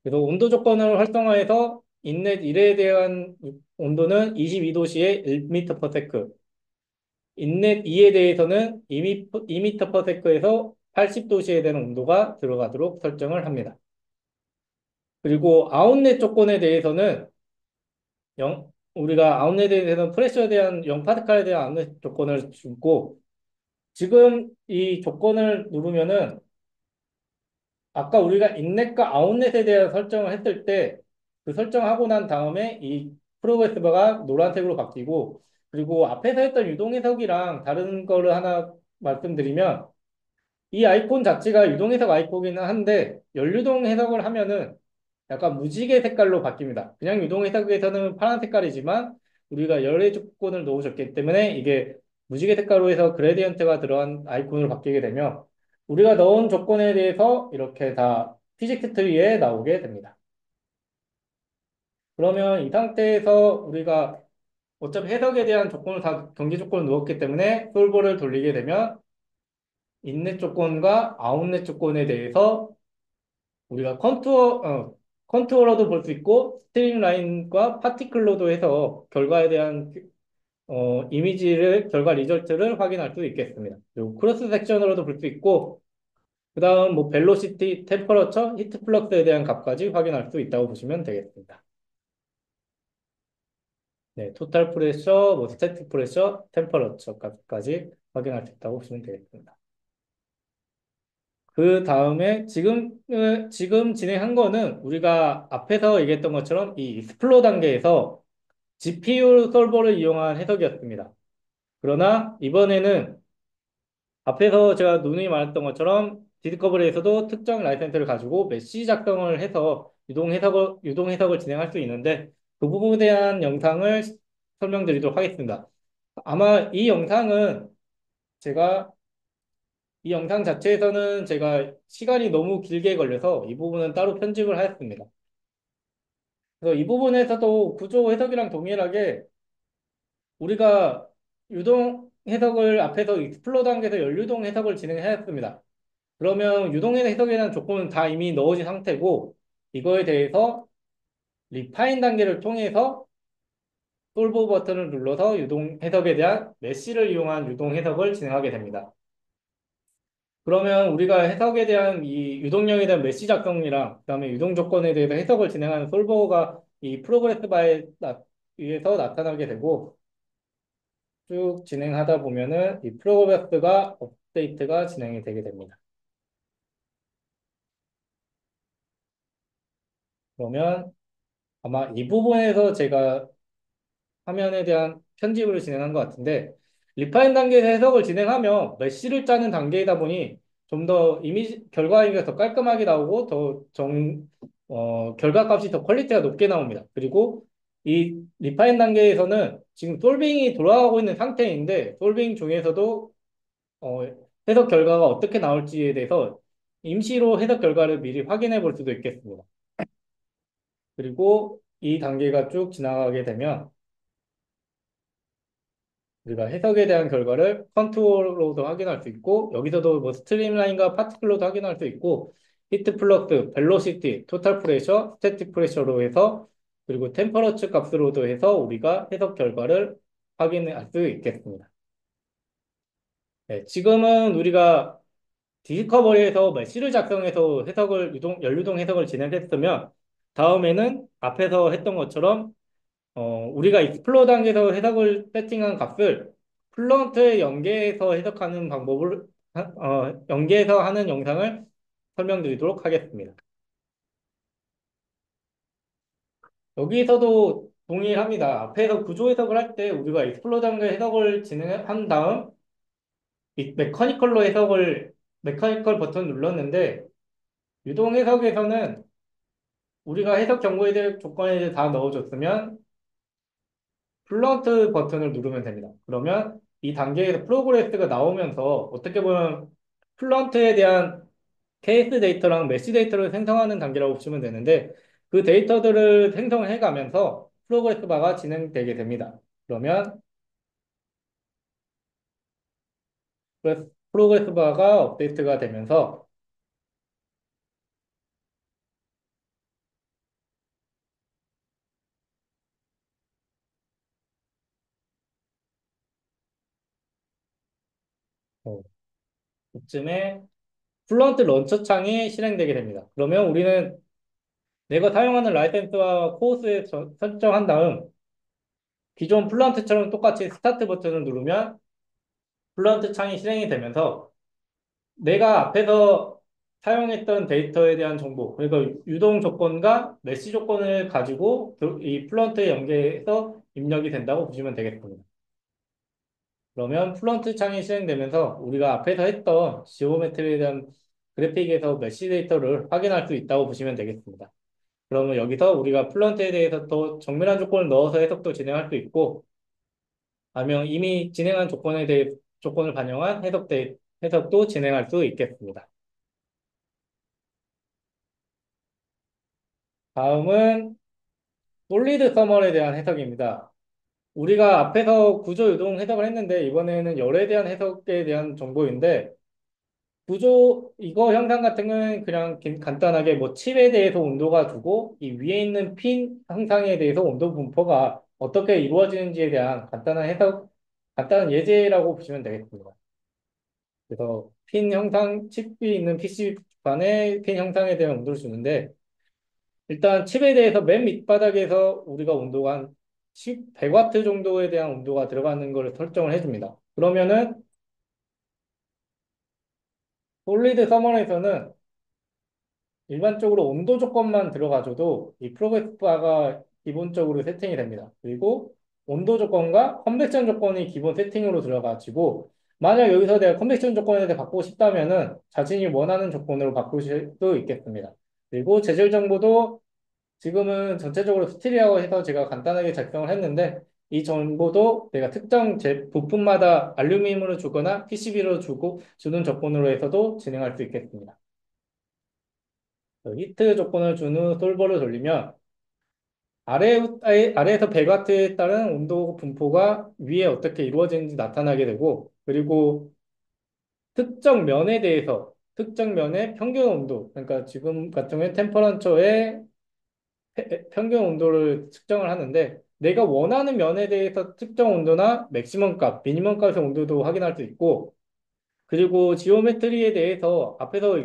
그래서 온도 조건을 활성화해서 인넷 1에 대한 온도는 22도씨에 1m/s, 인넷 2에 대해서는 2m/s에서 80도씨에 대한 온도가 들어가도록 설정을 합니다. 그리고 아웃렛 조건에 대해서는 우리가 아웃렛에 대해서는 프레셔에 대한 0파스칼에 대한 아웃렛 조건을 주고 지금 이 조건을 누르면은 아까 우리가 인넷과 아웃렛에 대한 설정을 했을 때 그 설정하고 난 다음에 이 프로그레스 바가 노란색으로 바뀌고 그리고 앞에서 했던 유동 해석이랑 다른 거를 하나 말씀드리면 이 아이콘 자체가 유동 해석 아이콘이긴 한데 연유동 해석을 하면은 약간 무지개 색깔로 바뀝니다. 그냥 유동 해석에서는 파란 색깔이지만 우리가 열의 조건을 넣으셨기 때문에 이게 무지개 색깔로 해서 그레디언트가 들어간 아이콘으로 바뀌게 되며 우리가 넣은 조건에 대해서 이렇게 다 피직스 트리에 나오게 됩니다. 그러면 이 상태에서 우리가 어차피 해석에 대한 조건을 다 경계 조건을 넣었기 때문에 솔버를 돌리게 되면 인넷 조건과 아웃넷 조건에 대해서 우리가 컨투어로도 볼 수 있고 스트림 라인과 파티클로도 해서 결과에 대한 결과 리절트를 확인할 수 있겠습니다. 그리고 크로스 섹션으로도 볼 수 있고 그 다음 뭐 벨로시티, 템퍼러처, 히트 플럭스에 대한 값까지 확인할 수 있다고 보시면 되겠습니다. 네, 토탈 프레셔, 뭐 스태틱 프레셔, 템퍼러처 값까지 확인할 수 있다고 보시면 되겠습니다. 그 다음에 지금 진행한 거는 우리가 앞에서 얘기했던 것처럼 이 익스플로 단계에서 GPU 솔버를 이용한 해석이었습니다. 그러나 이번에는 앞에서 제가 누누이 말했던 것처럼 디스커버리에서도 특정 라이센스를 가지고 메시 작성을 해서 유동 해석을 진행할 수 있는데 그 부분에 대한 영상을 설명드리도록 하겠습니다. 아마 제가 이 영상 자체에서는 제가 시간이 너무 길게 걸려서 이 부분은 따로 편집을 하였습니다. 그래서 이 부분에서도 구조 해석이랑 동일하게 우리가 유동 해석을 앞에서 익스플로 단계에서 연유동 해석을 진행하였습니다. 그러면 유동 해석에 대한 조건은 다 이미 넣어진 상태고 이거에 대해서 리파인 단계를 통해서 솔브 버튼을 눌러서 유동 해석에 대한 메쉬를 이용한 유동 해석을 진행하게 됩니다. 그러면 우리가 해석에 대한 이 유동력에 대한 메시 작성이랑 그다음에 유동 조건에 대해서 해석을 진행하는 솔버가 이 프로그레스 바에 의해서 나타나게 되고 쭉 진행하다 보면은 이 프로그레스가 업데이트가 진행이 되게 됩니다. 그러면 아마 이 부분에서 제가 화면에 대한 편집을 진행한 것 같은데 리파인 단계에서 해석을 진행하며 메쉬를 짜는 단계이다 보니 좀 더 이미지 결과가 더 깔끔하게 나오고 결과값이 더 퀄리티가 높게 나옵니다. 그리고 이 리파인 단계에서는 지금 솔빙이 돌아가고 있는 상태인데 솔빙 중에서도 어, 해석 결과가 어떻게 나올지에 대해서 임시로 해석 결과를 미리 확인해 볼 수도 있겠습니다. 그리고 이 단계가 쭉 지나가게 되면 우리가 해석에 대한 결과를 컨투어로도 확인할 수 있고 여기서도 뭐 스트림라인과 파티클로도 확인할 수 있고 히트 플러스, 벨로시티, 토탈 프레셔, 스태틱 프레셔로 해서 그리고 템퍼러처 값으로도 해서 우리가 해석 결과를 확인할 수 있겠습니다. 네, 지금은 우리가 디스커버리에서 메시를 작성해서 연유동 해석을 진행했으면 다음에는 앞에서 했던 것처럼 우리가 익스플로어 단계에서 해석을 세팅한 값을 플런트에 연계해서 해석하는 연계해서 하는 영상을 설명드리도록 하겠습니다. 여기서도 동일합니다. 앞에서 구조 해석을 할 때 우리가 익스플로어 단계 해석을 진행한 다음 이 메커니컬 버튼 눌렀는데 유동 해석에서는 우리가 해석 정보에 대해 조건에 대해 다 넣어줬으면 플런트 버튼을 누르면 됩니다. 그러면 이 단계에서 프로그레스가 나오면서 어떻게 보면 플런트에 대한 케이스 데이터랑 메시 데이터를 생성하는 단계라고 보시면 되는데 그 데이터들을 생성해 가면서 프로그레스 바가 진행되게 됩니다. 그러면 프로그레스 바가 업데이트가 되면서 어, 이쯤에 플런트 런처 창이 실행되게 됩니다. 그러면 우리는 내가 사용하는 라이센스와 코어스에 설정한 다음 기존 플런트처럼 똑같이 스타트 버튼을 누르면 플런트 창이 실행이 되면서 내가 앞에서 사용했던 데이터에 대한 정보, 그러니까 유동 조건과 메시 조건을 가지고 이 플런트에 연계해서 입력이 된다고 보시면 되겠습니다. 그러면 플런트 창이 실행되면서 우리가 앞에서 했던 지오메트리에 대한 그래픽에서 메시 데이터를 확인할 수 있다고 보시면 되겠습니다. 그러면 여기서 우리가 플런트에 대해서 더 정밀한 조건을 넣어서 해석도 진행할 수 있고, 아니면 이미 진행한 조건을 반영한 해석도 진행할 수 있겠습니다. 다음은 솔리드 서멀에 대한 해석입니다. 우리가 앞에서 구조 유동 해석을 했는데 이번에는 열에 대한 해석에 대한 정보인데 이거 현상 같은 경우는 그냥 간단하게 뭐 칩에 대해서 온도가 주고 이 위에 있는 핀 형상에 대해서 온도 분포가 어떻게 이루어지는지에 대한 간단한 예제라고 보시면 되겠습니다. 그래서 칩이 있는 PC판에 핀 형상에 대한 온도를 주는데 일단 칩에 대해서 맨 밑바닥에서 우리가 온도가 한 100와트 정도에 대한 온도가 들어가는 것을 설정을 해줍니다. 그러면은 솔리드 서머에서는 일반적으로 온도 조건만 들어가줘도 이 프로그레스 바가 기본적으로 세팅이 됩니다. 그리고 온도 조건과 컨벡션 조건이 기본 세팅으로 들어가지고 만약 여기서 내가 컨벡션 조건에 대해 바꾸고 싶다면은 자신이 원하는 조건으로 바꾸실 수 있겠습니다. 그리고 지금은 전체적으로 스틸이라고 해서 제가 간단하게 작성을 했는데 이 정보도 내가 특정 부품마다 알루미늄으로 주거나 PCB로 주는 조건으로 해서도 진행할 수 있겠습니다. 히트 조건을 준 후 솔버를 돌리면 아래에서 100W에 따른 온도 분포가 위에 어떻게 이루어지는지 나타나게 되고, 그리고 특정 면의 평균 온도, 그러니까 지금 같은 경우에 템퍼런처의 평균 온도를 측정을 하는데, 내가 원하는 면에 대해서 특정 온도나 맥시멈 값, 미니멈 값의 온도도 확인할 수 있고, 그리고 지오메트리에 대해서 앞에서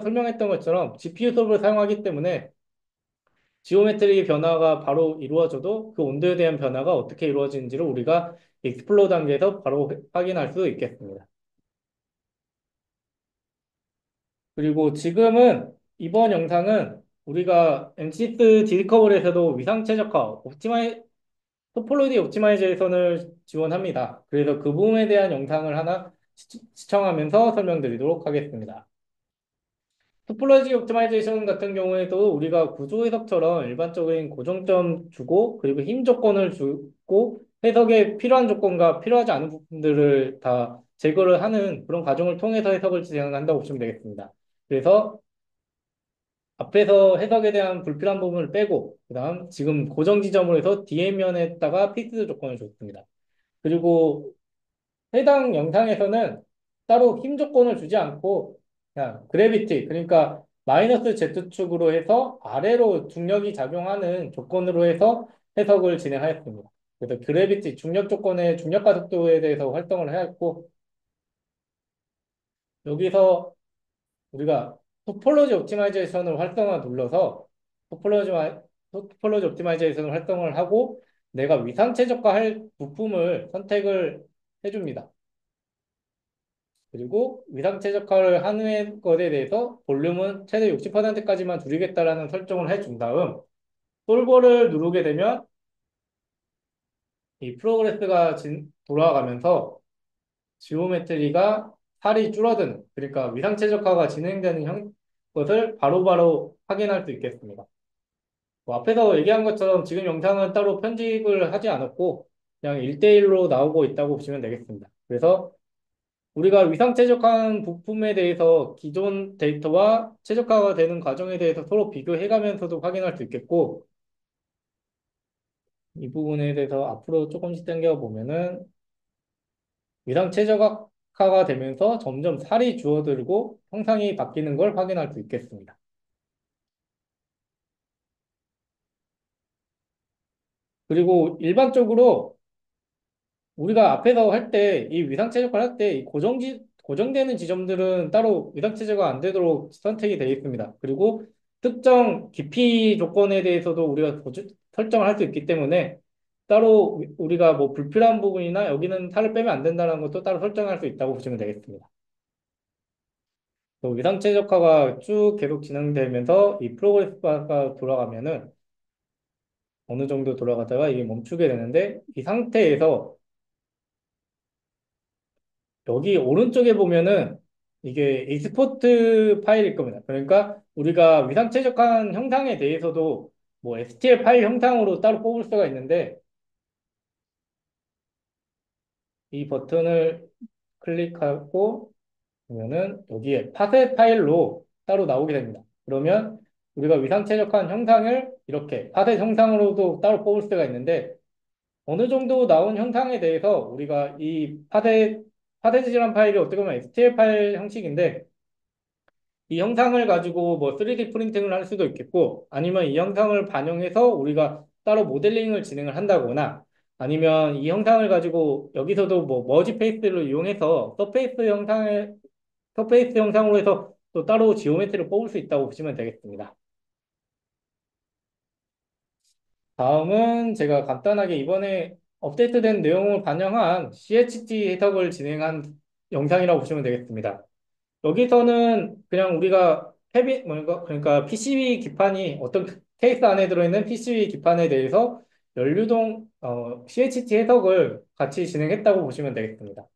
설명했던 것처럼 GPU 수업을 사용하기 때문에 지오메트리 변화가 바로 이루어져도 그 온도에 대한 변화가 어떻게 이루어지는지를 우리가 익스플로 단계에서 바로 확인할 수 있겠습니다. 그리고 지금은 이번 영상은 우리가 MCS 디스커버리에서도 위상 최적화, 토폴로지 옵티마이제이션을 지원합니다. 그래서 그 부분에 대한 영상을 하나 시청하면서 설명드리도록 하겠습니다. 토폴로지 옵티마이제이션 같은 경우에도 우리가 구조 해석처럼 일반적인 고정점 주고 그리고 힘 조건을 주고 해석에 필요한 조건과 필요하지 않은 부분들을 다 제거를 하는 그런 과정을 통해서 해석을 진행한다고 보시면 되겠습니다. 그래서 앞에서 해석에 대한 불필요한 부분을 빼고 그다음 지금 고정 지점으로 해서 DM면에다가 피스 조건을 줬습니다. 그리고 해당 영상에서는 따로 힘 조건을 주지 않고 그냥 그래비티, 그러니까 마이너스 Z축으로 해서 아래로 중력이 작용하는 조건으로 해서 해석을 진행하였습니다. 그래서 그래비티, 중력 조건의 중력 가속도에 대해서 활동을 하였고 여기서 우리가 토폴로지 옵티마이제이션을 활성화 눌러서 토폴로지, 토폴로지 옵티마이제이션을 활성을 하고 내가 위상 최적화할 부품을 선택을 해줍니다. 그리고 위상 최적화를 하는 것에 대해서 볼륨은 최대 60%까지만 줄이겠다라는 설정을 해준 다음 솔버를 누르게 되면 이 프로그레스가 돌아가면서 지오메트리가 살이 줄어드는, 그러니까 위상 최적화가 진행되는 것을 바로바로 확인할 수 있겠습니다. 뭐 앞에서 얘기한 것처럼 지금 영상은 따로 편집을 하지 않았고 그냥 1대1로 나오고 있다고 보시면 되겠습니다. 그래서 우리가 위상 최적화한 부품에 대해서 기존 데이터와 최적화가 되는 과정에 대해서 서로 비교해 가면서도 확인할 수 있겠고, 이 부분에 대해서 앞으로 조금씩 당겨 보면은 위상 최적화가 되면서 점점 살이 줄어들고 형상이 바뀌는 걸 확인할 수 있겠습니다. 그리고 일반적으로 우리가 앞에서 할 때, 이 위상 최적화를 할 때, 고정되는 지점들은 따로 위상 최적화가 안 되도록 선택이 되어 있습니다. 그리고 특정 깊이 조건에 대해서도 우리가 설정을 할 수 있기 때문에 따로 우리가 뭐 불필요한 부분이나 여기는 살을 빼면 안 된다는 것도 따로 설정할 수 있다고 보시면 되겠습니다. 또 위상 최적화가 쭉 계속 진행되면서 이 프로그레스바가 돌아가면은 어느 정도 돌아가다가 이게 멈추게 되는데 이 상태에서 여기 오른쪽에 보면은 이게 익스포트 파일일 겁니다. 그러니까 우리가 위상 최적화한 형상에 대해서도 뭐 STL 파일 형상으로 따로 뽑을 수가 있는데 이 버튼을 클릭하고 보면은 여기에 파셋 파일로 따로 나오게 됩니다. 그러면 우리가 위상 최적화한 형상을 이렇게 파셋 형상으로도 따로 뽑을 수가 있는데 어느 정도 나온 형상에 대해서 우리가 이 파셋이라는 파일이 어떻게 보면 STL 파일 형식인데 이 형상을 가지고 뭐 3D 프린팅을 할 수도 있겠고 아니면 이 형상을 반영해서 우리가 따로 모델링을 진행을 한다거나 아니면 이 형상을 가지고 여기서도 뭐 머지 페이스를 이용해서 서페이스 형상으로 해서 또 따로 지오메트리를 뽑을 수 있다고 보시면 되겠습니다. 다음은 제가 간단하게 이번에 업데이트된 내용을 반영한 CHT 해석을 진행한 영상이라고 보시면 되겠습니다. 여기서는 그냥 우리가 뭔가 그러니까 PCB 기판이 어떤 케이스 안에 들어있는 PCB 기판에 대해서 연류동 CHT 해석을 같이 진행했다고 보시면 되겠습니다.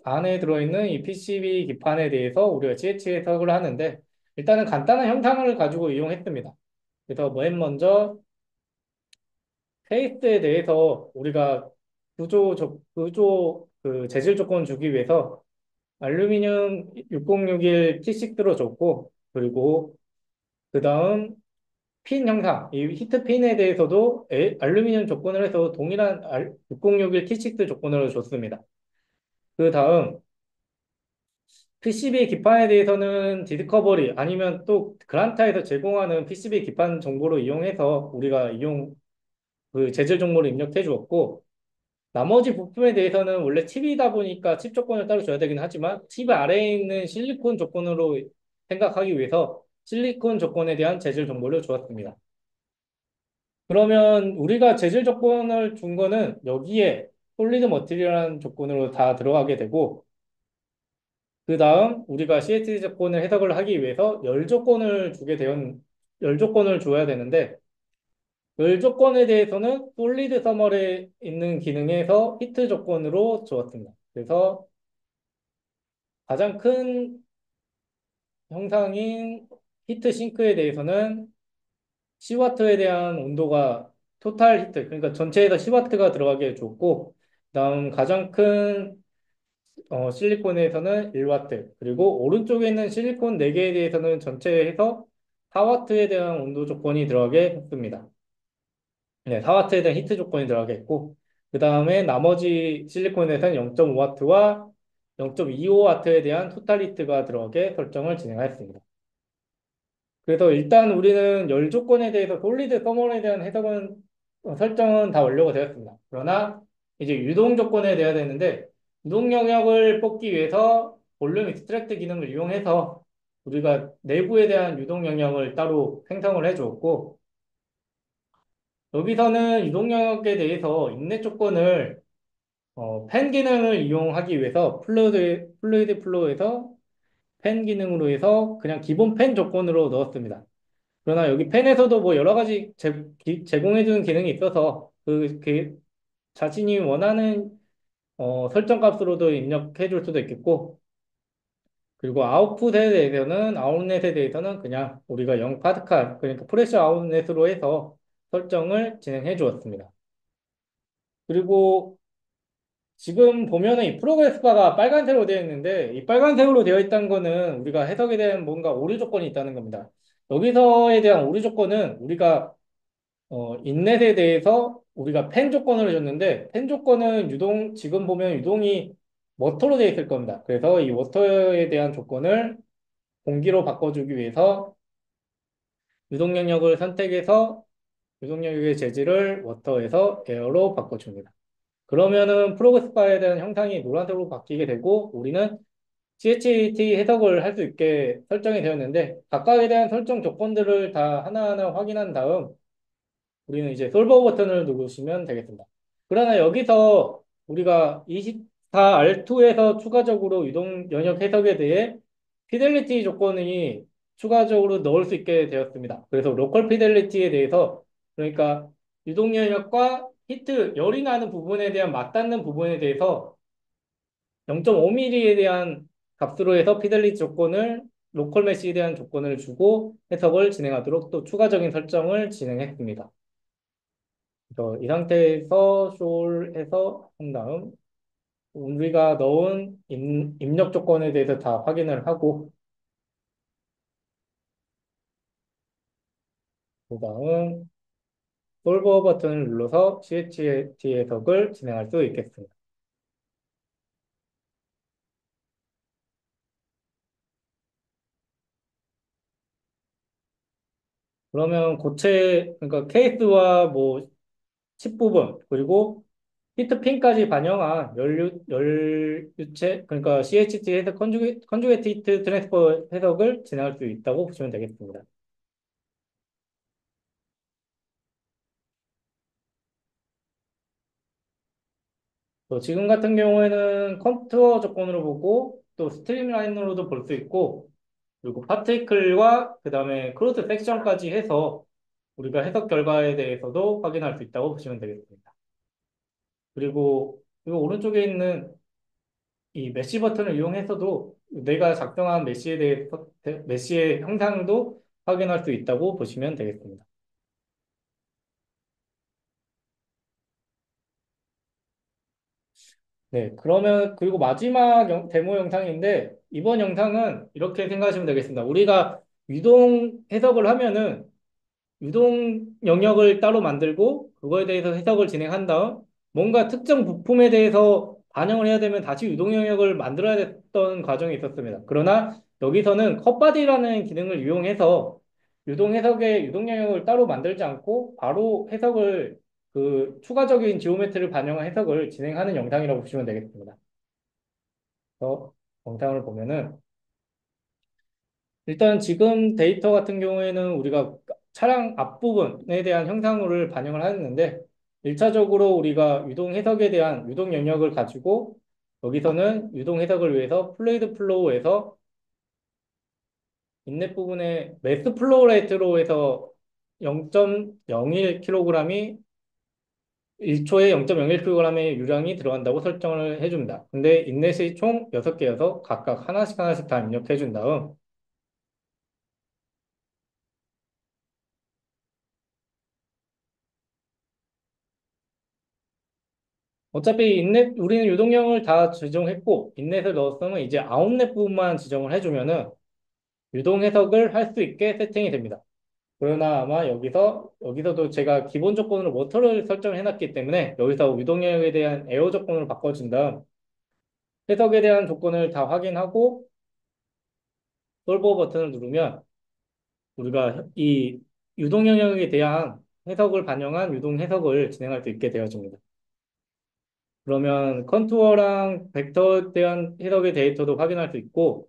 안에 들어있는 이 PCB 기판에 대해서 우리가 CHT 해석을 하는데 일단은 간단한 형상을 가지고 이용했습니다. 그래서 맨 먼저 케이스에 대해서 우리가 구조 그 재질 조건 주기 위해서 알루미늄 6061 T6로 줬고, 그리고 그 다음 핀 형상, 이 히트 핀에 대해서도 알루미늄 조건을 해서 동일한 6061 T6 조건으로 줬습니다. 그 다음 PCB 기판에 대해서는 디스커버리 아니면 또 그란타에서 제공하는 PCB 기판 정보를 이용해서 우리가 그 재질 정보를 입력해 주었고, 나머지 부품에 대해서는 원래 칩이다 보니까 칩 조건을 따로 줘야 되긴 하지만 칩 아래에 있는 실리콘 조건으로 생각하기 위해서 실리콘 조건에 대한 재질 정보를 주었습니다. 그러면 우리가 재질 조건을 준 거는 여기에 솔리드 머티리얼이라는 조건으로 다 들어가게 되고, 그 다음 우리가 CSD 조건을 해석을 하기 위해서 열 조건을 줘야 되는데, 열 조건에 대해서는 솔리드 서머에 있는 기능에서 히트 조건으로 주었습니다. 그래서 가장 큰 형상인 히트 싱크에 대해서는 C와트에 대한 온도가 토탈 히트, 그러니까 전체에서 C와트가 들어가게 줬고, 그다음 가장 큰 실리콘에서는 1와트, 그리고 오른쪽에 있는 실리콘 4개에 대해서는 전체에서 4와트에 대한 온도 조건이 들어가게 했습니다. 네, 4와트에 대한 히트 조건이 들어가게 했고, 그 다음에 나머지 실리콘에서는 0.5와트와 0.25와트에 대한 토탈 히트가 들어가게 설정을 진행하였습니다. 그래서 일단 우리는 열 조건에 대해서 솔리드 서머에 대한 설정은 다 완료가 되었습니다. 그러나 이제 유동 조건에 대해야 되는데, 유동 영역을 뽑기 위해서 볼륨 익스트랙트 기능을 이용해서 우리가 내부에 대한 유동 영역을 따로 생성을 해주었고, 여기서는 유동 영역에 대해서 인내 조건을 팬 기능을 이용하기 위해서 플루이드 플로우에서 팬 기능으로 해서 그냥 기본 팬 조건으로 넣었습니다. 그러나 여기 펜에서도 뭐 여러 가지 제공해주는 기능이 있어서 그 자신이 원하는 설정 값으로도 입력해 줄 수도 있겠고, 그리고 아웃렛에 대해서는 그냥 우리가 0 파스칼, 그러니까 프레셔 아웃렛으로 해서 설정을 진행해 주었습니다. 그리고 지금 보면은 이 프로그레스 바가 빨간색으로 되어 있는데, 이 빨간색으로 되어 있다는 거는 우리가 해석에 대한 뭔가 오류 조건이 있다는 겁니다. 여기서에 대한 오류 조건은 우리가 인넷에 대해서 우리가 펜 조건을 줬는데, 펜 조건은 지금 보면 유동이 워터로 되어 있을 겁니다. 그래서 이 워터에 대한 조건을 공기로 바꿔주기 위해서 유동 영역을 선택해서 유동 영역의 재질을 워터에서 에어로 바꿔줍니다. 그러면은 프로그스파에 대한 형상이 노란색으로 바뀌게 되고, 우리는 CHT 해석을 할 수 있게 설정이 되었는데, 각각에 대한 설정 조건들을 다 하나하나 확인한 다음 우리는 이제 솔버 버튼을 누르시면 되겠습니다. 그러나 여기서 우리가 24R2에서 추가적으로 유동 영역 해석에 대해 피델리티 조건이 추가적으로 넣을 수 있게 되었습니다. 그래서 로컬 피델리티에 대해서, 그러니까 유동 영역과 열이 나는 부분에 대한 맞닿는 부분에 대해서 0.5mm에 대한 값으로 해서 피델리티 조건을 로컬 메시에 대한 조건을 주고 해석을 진행하도록 또 추가적인 설정을 진행했습니다. 그래서 이 상태에서 숄해서 한 다음 우리가 넣은 입력 조건에 대해서 다 확인을 하고, 그 다음 솔버 버튼을 눌러서 CHT 해석을 진행할 수 있겠습니다. 그러면 그러니까 케이스와 뭐 칩 부분, 그리고 히트핀까지 반영한 열유체, 그러니까 CHT 해석 컨주게이트 히트 트랜스퍼 해석을 진행할 수 있다고 보시면 되겠습니다. 또 지금 같은 경우에는 컨투어 조건으로 보고 또 스트림라인으로도 볼 수 있고, 그리고 파티클과 그 다음에 크로스 섹션까지 해서 우리가 해석 결과에 대해서도 확인할 수 있다고 보시면 되겠습니다. 그리고 오른쪽에 있는 이 메시 버튼을 이용해서도 내가 작성한 메시에 대해서 메시의 형상도 확인할 수 있다고 보시면 되겠습니다. 네, 그러면 그리고 마지막 데모 영상인데 이번 영상은 이렇게 생각하시면 되겠습니다. 우리가 유동 해석을 하면은 유동 영역을 따로 만들고 그거에 대해서 해석을 진행한 다음 뭔가 특정 부품에 대해서 반영을 해야 되면 다시 유동 영역을 만들어야 됐던 과정이 있었습니다. 그러나 여기서는 컷바디라는 기능을 이용해서 유동 해석의 유동 영역을 따로 만들지 않고 바로 해석을 그 추가적인 지오메트리를 반영한 해석을 진행하는 영상이라고 보시면 되겠습니다. 그래서 영상을 보면은 일단 지금 데이터 같은 경우에는 우리가 차량 앞부분에 대한 형상을 반영을 하였는데 1차적으로 우리가 유동 해석에 대한 유동 영역을 가지고 여기서는 유동 해석을 위해서 플루이드 플로우에서 인let 부분에 매스 플로우 레이트로 해서 0.01kg이 1초에 0.01kg의 유량이 들어간다고 설정을 해줍니다. 근데 인넷이 총 6개여서 각각 하나씩 하나씩 다 입력해 준 다음 어차피 인넷 우리는 유동량을 다 지정했고 인넷을 넣었으면 이제 아웃넷 부분만 지정을 해주면은 유동 해석을 할 수 있게 세팅이 됩니다. 그러나 아마 여기서도 제가 기본 조건으로 워터를 설정을 해놨기 때문에 여기서 유동량에 대한 에어 조건으로 바꿔준 다음 해석에 대한 조건을 다 확인하고 솔버 버튼을 누르면 우리가 이 유동 영역에 대한 해석을 반영한 유동 해석을 진행할 수 있게 되어집니다. 그러면 컨투어랑 벡터에 대한 해석의 데이터도 확인할 수 있고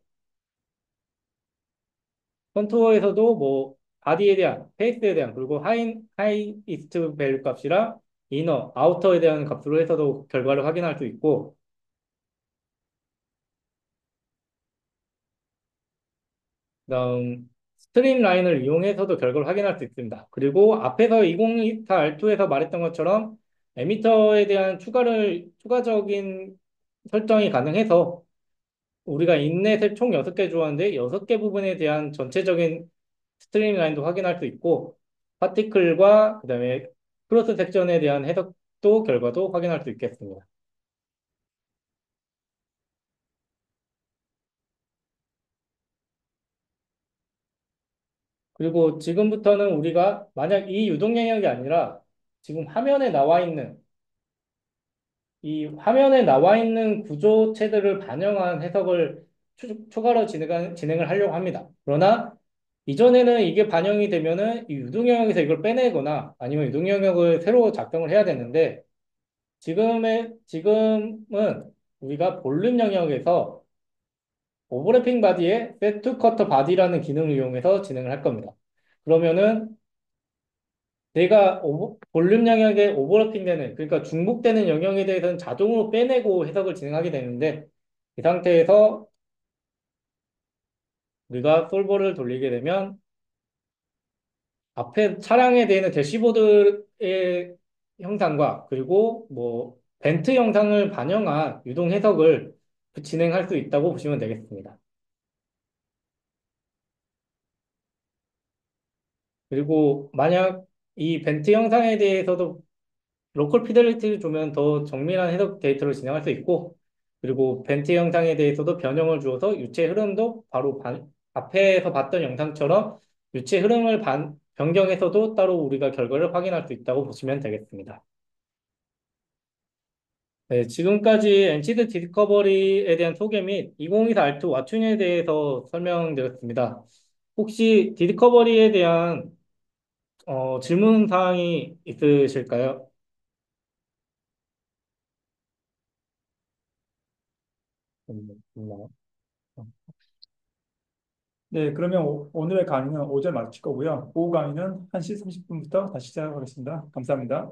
컨투어에서도 뭐 바디에 대한 페이스에 대한 그리고 하이이스트 밸류 값이랑 이너 아우터에 대한 값으로 해서도 결과를 확인할 수 있고 그다음 스트림 라인을 이용해서도 결과를 확인할 수 있습니다. 그리고 앞에서 2024 R2에서 말했던 것처럼 에미터에 대한 추가적인 설정이 가능해서 우리가 인넷을 총 6개 주었는데 6개 부분에 대한 전체적인 스트림 라인도 확인할 수 있고 파티클과 그다음에 크로스 섹션에 대한 해석도 결과도 확인할 수 있겠습니다. 그리고 지금부터는 우리가 만약 이 유동 영역이 아니라 지금 화면에 나와 있는 이 화면에 나와 있는 구조체들을 반영한 해석을 추가로 진행을 하려고 합니다. 그러나 이전에는 이게 반영이 되면은 이 유동 영역에서 이걸 빼내거나 아니면 유동 영역을 새로 작성을 해야 되는데 지금은 우리가 볼륨 영역에서 오버래핑 바디에 세트 커터 바디라는 기능을 이용해서 진행을 할 겁니다. 그러면은 내가 볼륨 영역에 오버래핑 되는, 그러니까 중복되는 영역에 대해서는 자동으로 빼내고 해석을 진행하게 되는데, 이 상태에서 우리가 솔버를 돌리게 되면, 앞에 차량에 대한 대시보드의 형상과, 그리고 뭐, 벤트 영상을 반영한 유동 해석을 진행할 수 있다고 보시면 되겠습니다. 그리고 만약 이 벤트 영상에 대해서도 로컬 피델리티를 주면 더 정밀한 해석 데이터를 진행할 수 있고, 그리고 벤트 영상에 대해서도 변형을 주어서 유체 흐름도 바로 앞에서 봤던 영상처럼 유체 흐름을 변경해서도 따로 우리가 결과를 확인할 수 있다고 보시면 되겠습니다. 네, 지금까지 엔시드 디스커버리에 대한 소개 및 2024 알트 와춘에 대해서 설명드렸습니다. 혹시 디스커버리에 대한 질문 사항이 있으실까요? 없나요? 네, 그러면 오늘의 강의는 오전 마칠 거고요. 오후 강의는 1시 30분부터 다시 시작하겠습니다. 감사합니다.